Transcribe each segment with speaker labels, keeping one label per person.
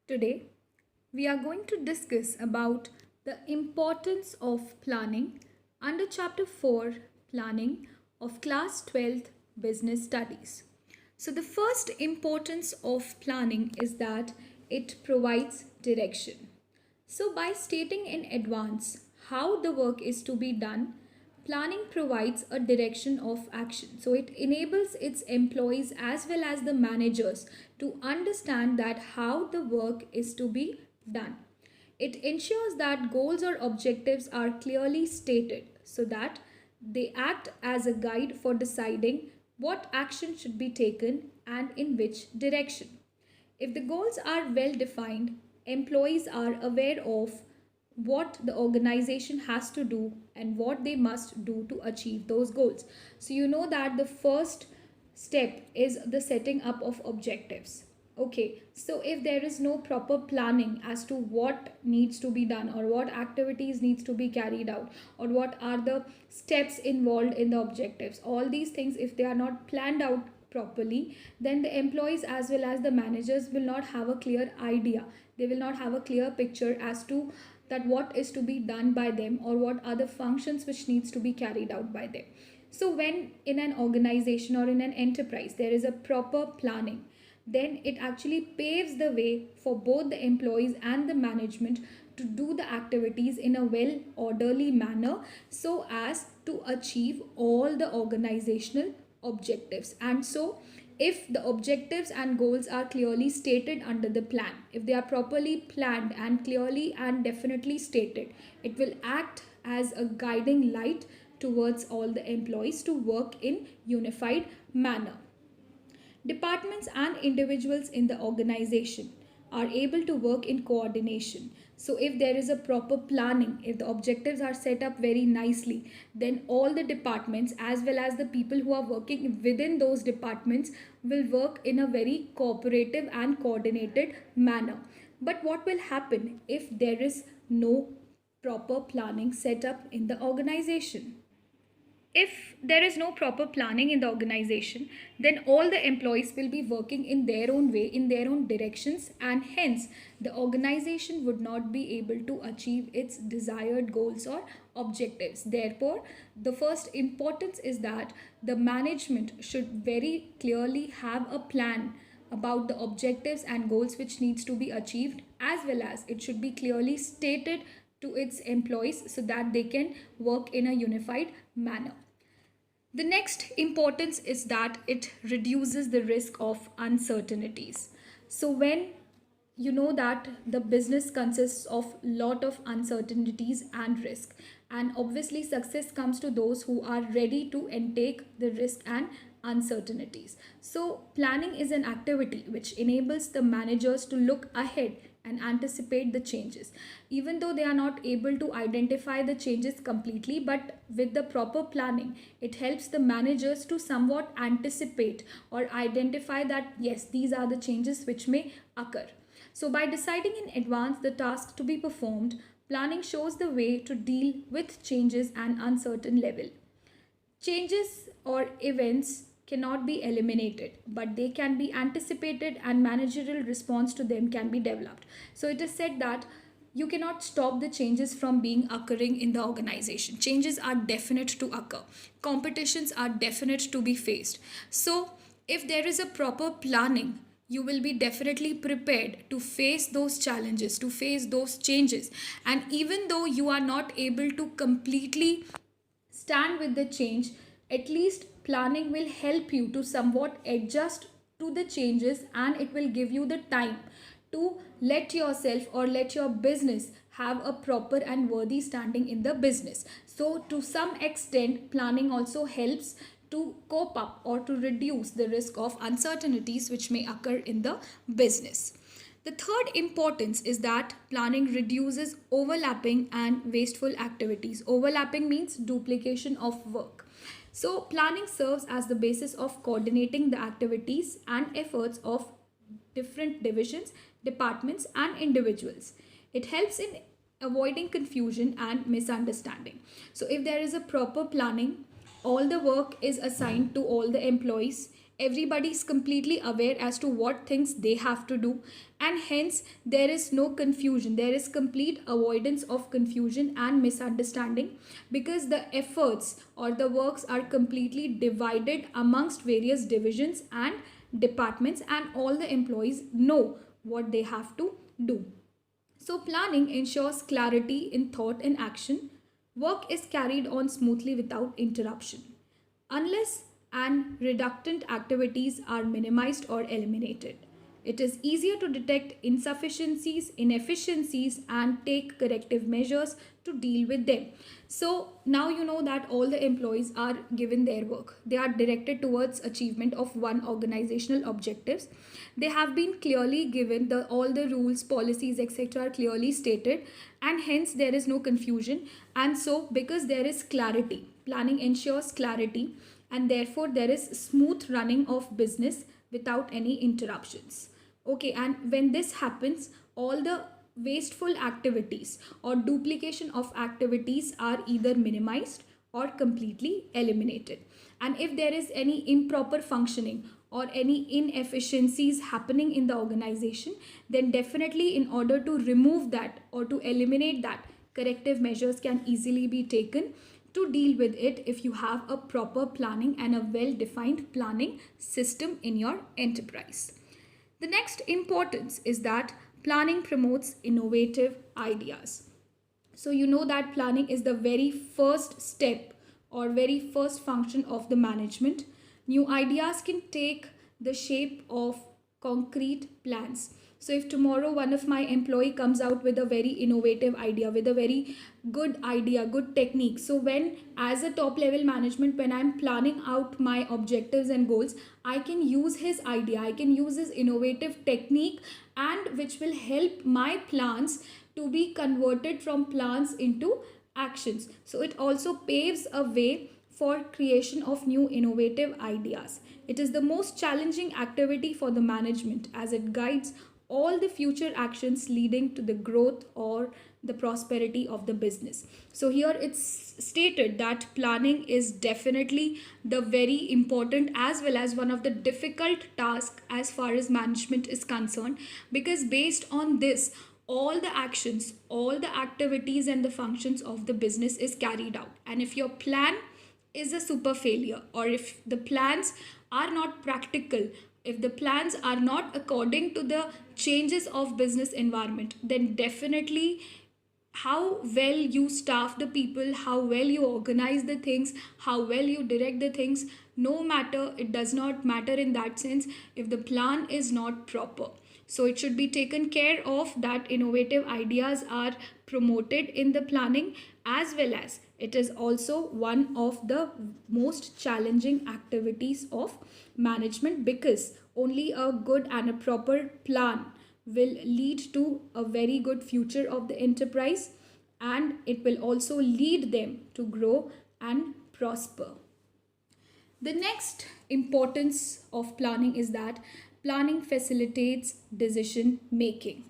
Speaker 1: Today, we are going to discuss about the importance of planning under Chapter 4 Planning of Class 12th Business Studies. So, the first importance of planning is that it provides direction. So, by stating in advance how the work is to be done, planning provides a direction of action. So, it enables its employees as well as the managers to understand that how the work is to be done. It ensures that goals or objectives are clearly stated so that they act as a guide for deciding what action should be taken and in which direction. If the goals are well defined, employees are aware of what the organization has to do and what they must do to achieve those goals. So, you know that the first step is the setting up of objectives. Okay, so if there is no proper planning as to what needs to be done or what activities needs to be carried out or what are the steps involved in the objectives, all these things, if they are not planned out properly, then the employees as well as the managers will not have a clear idea. They will not have a clear picture as to that what is to be done by them or what are the functions which needs to be carried out by them. So when in an organization or in an enterprise there is a proper planning, then it actually paves the way for both the employees and the management to do the activities in a well orderly manner so as to achieve all the organizational objectives. And so if the objectives and goals are clearly stated under the plan, if they are properly planned and clearly and definitely stated, it will act as a guiding light towards all the employees to work in unified manner. Departments and individuals in the organization are able to work in coordination. So, if there is a proper planning, if the objectives are set up very nicely, then all the departments as well as the people who are working within those departments will work in a very cooperative and coordinated manner. But what will happen if there is no proper planning set up in the organization? If there is no proper planning in the organization, then all the employees will be working in their own way, in their own directions, and hence the organization would not be able to achieve its desired goals or objectives. Therefore, the first importance is that the management should very clearly have a plan about the objectives and goals which needs to be achieved, as well as it should be clearly stated to its employees so that they can work in a unified manner. The next importance is that it reduces the risk of uncertainties. So when you know that the business consists of lot of uncertainties and risk, and obviously success comes to those who are ready to intake the risk and uncertainties. So planning is an activity which enables the managers to look ahead and anticipate the changes, even though they are not able to identify the changes completely. But with the proper planning, it helps the managers to somewhat anticipate or identify that yes, these are the changes which may occur. So by deciding in advance the task to be performed, planning shows the way to deal with changes and uncertain level. Changes or events cannot be eliminated, but they can be anticipated and managerial response to them can be developed. So it is said that you cannot stop the changes from being occurring in the organization. Changes are definite to occur. Competitions are definite to be faced. So if there is a proper planning, you will be definitely prepared to face those challenges, to face those changes. And even though you are not able to completely stand with the change, at least planning will help you to somewhat adjust to the changes, and it will give you the time to let yourself or let your business have a proper and worthy standing in the business. So to some extent, planning also helps to cope up or to reduce the risk of uncertainties which may occur in the business. The third importance is that planning reduces overlapping and wasteful activities. Overlapping means duplication of work. So planning serves as the basis of coordinating the activities and efforts of different divisions, departments, and individuals. It helps in avoiding confusion and misunderstanding. So if there is a proper planning, all the work is assigned to all the employees. Everybody is completely aware as to what things they have to do, and hence there is no confusion. There is complete avoidance of confusion and misunderstanding, because the efforts or the works are completely divided amongst various divisions and departments, and all the employees know what they have to do. So, planning ensures clarity in thought and action. Work is carried on smoothly without interruption, unless and redundant activities are minimized or eliminated. It is easier to detect insufficiencies, inefficiencies, and take corrective measures to deal with them. So now you know that all the employees are given their work. They are directed towards achievement of one organizational objectives. They have been clearly given the all the rules, policies, etc. are clearly stated, and hence there is no confusion. And so because there is clarity, planning ensures clarity, and therefore there is smooth running of business without any interruptions. Okay, and when this happens, all the wasteful activities or duplication of activities are either minimized or completely eliminated. And if there is any improper functioning or any inefficiencies happening in the organization, then definitely in order to remove that or to eliminate that, corrective measures can easily be taken to deal with it if you have a proper planning and a well defined planning system in your enterprise. The next importance is that planning promotes innovative ideas. So you know that planning is the very first step or very first function of the management. New ideas can take the shape of concrete plans. So if tomorrow one of my employee comes out with a very innovative idea, with a very good idea, good technique, so when as a top level management, when I'm planning out my objectives and goals, I can use his idea, I can use his innovative technique, and which will help my plans to be converted from plans into actions. So it also paves a way for creation of new innovative ideas. It is the most challenging activity for the management, as it guides all the future actions leading to the growth or the prosperity of the business. So here it's stated that planning is definitely the very important as well as one of the difficult tasks as far as management is concerned, because based on this, all the actions, all the activities and the functions of the business is carried out. And if your plan is a super failure, or if the plans are not practical, if the plans are not according to the changes of business environment, then definitely how well you staff the people, how well you organize the things, how well you direct the things, no matter, it does not matter in that sense if the plan is not proper. So it should be taken care of that innovative ideas are promoted in the planning, as well as it is also one of the most challenging activities of management, because only a good and a proper plan will lead to a very good future of the enterprise, and it will also lead them to grow and prosper. The next importance of planning is that planning facilitates decision making.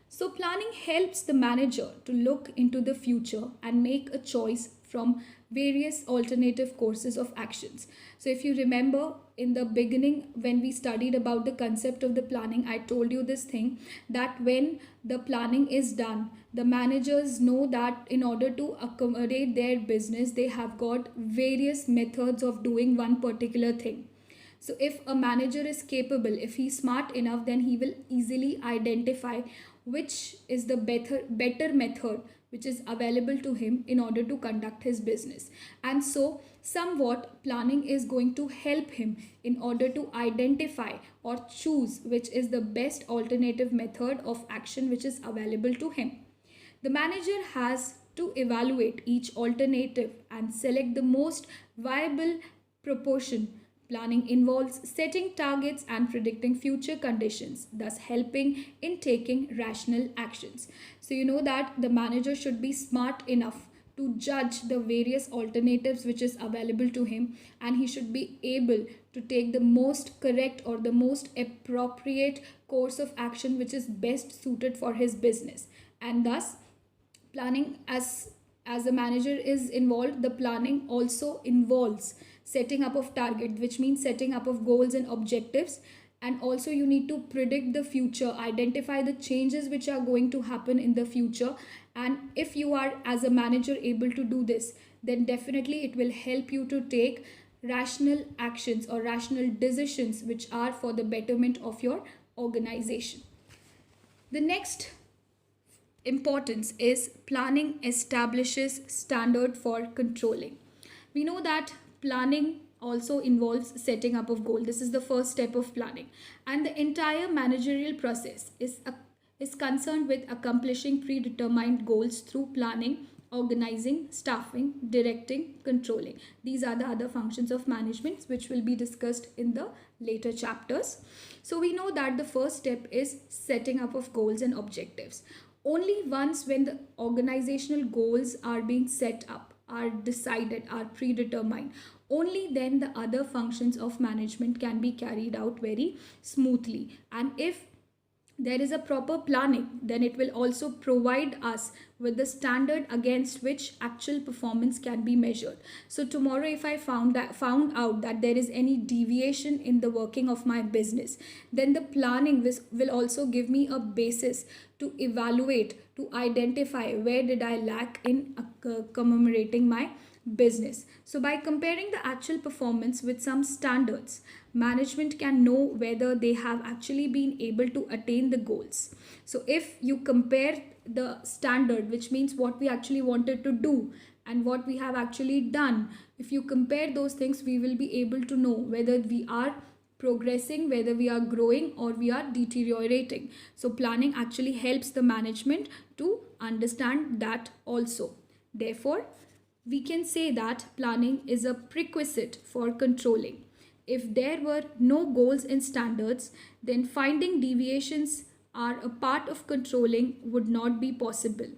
Speaker 1: So, planning helps the manager to look into the future and make a choice from various alternative courses of actions. So, if you remember in the beginning, when we studied about the concept of the planning, I told you this thing that when the planning is done, the managers know that in order to accommodate their business, they have got various methods of doing one particular thing. So if a manager is capable, if he's smart enough, then he will easily identify which is the better method which is available to him in order to conduct his business. And so somewhat planning is going to help him in order to identify or choose which is the best alternative method of action which is available to him. The manager has to evaluate each alternative and select the most viable proportion. Planning involves setting targets and predicting future conditions, thus helping in taking rational actions. So, you know that the manager should be smart enough to judge the various alternatives which is available to him, and he should be able to take the most correct or the most appropriate course of action which is best suited for his business. And thus planning as a manager is involved, the planning also involves setting up of target, which means setting up of goals and objectives. And also you need to predict the future, identify the changes which are going to happen in the future. And if you are as a manager able to do this, then definitely it will help you to take rational actions or rational decisions which are for the betterment of your organization. The next importance is planning establishes standard for controlling. We know that planning also involves setting up of goal. This is the first step of planning, and the entire managerial process is concerned with accomplishing predetermined goals through planning, organizing, staffing, directing, controlling. These are the other functions of management which will be discussed in the later chapters. So we know that the first step is setting up of goals and objectives. Only once when the organizational goals are being set up, are decided, are predetermined, only then the other functions of management can be carried out very smoothly. And if there is a proper planning, then it will also provide us with the standard against which actual performance can be measured. So tomorrow if I found out that there is any deviation in the working of my business, then the planning will also give me a basis to evaluate, to identify where did I lack in commemorating my business. So by comparing the actual performance with some standards, management can know whether they have actually been able to attain the goals. So if you compare the standard, which means what we actually wanted to do and what we have actually done, if you compare those things, we will be able to know whether we are progressing, whether we are growing or we are deteriorating. So planning actually helps the management to understand that also. Therefore, we can say that planning is a prerequisite for controlling. If there were no goals and standards, then finding deviations are a part of controlling would not be possible.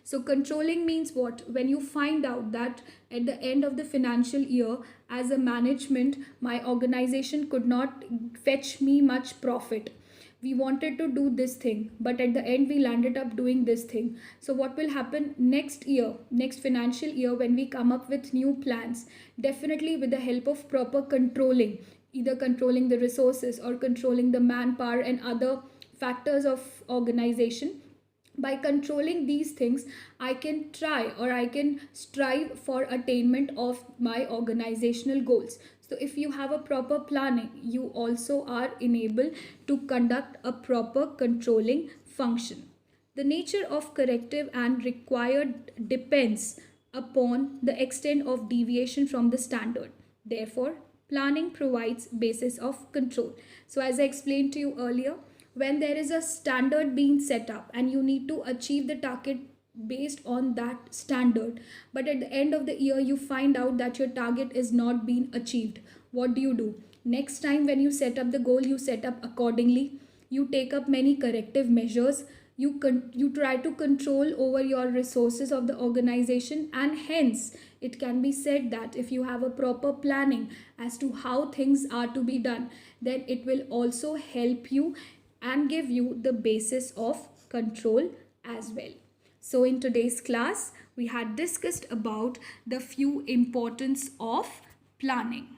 Speaker 1: So controlling means what? When you find out that at the end of the financial year, as a management, my organization could not fetch me much profit. We wanted to do this thing, but at the end we landed up doing this thing. So what will happen next year, next financial year, when we come up with new plans? Definitely with the help of proper controlling, either controlling the resources or controlling the manpower and other factors of organization. By controlling these things, I can try or I can strive for attainment of my organizational goals. So if you have a proper planning, you also are enabled to conduct a proper controlling function. The nature of corrective and required depends upon the extent of deviation from the standard. Therefore, planning provides basis of control. So as I explained to you earlier, when there is a standard being set up and you need to achieve the target based on that standard, but at the end of the year you find out that your target is not being achieved, what do? Next time when you set up the goal, you set up accordingly, you take up many corrective measures, you try to control over your resources of the organization, and hence it can be said that if you have a proper planning as to how things are to be done, then it will also help you and give you the basis of control as well. So in today's class, we had discussed about the few importance of planning.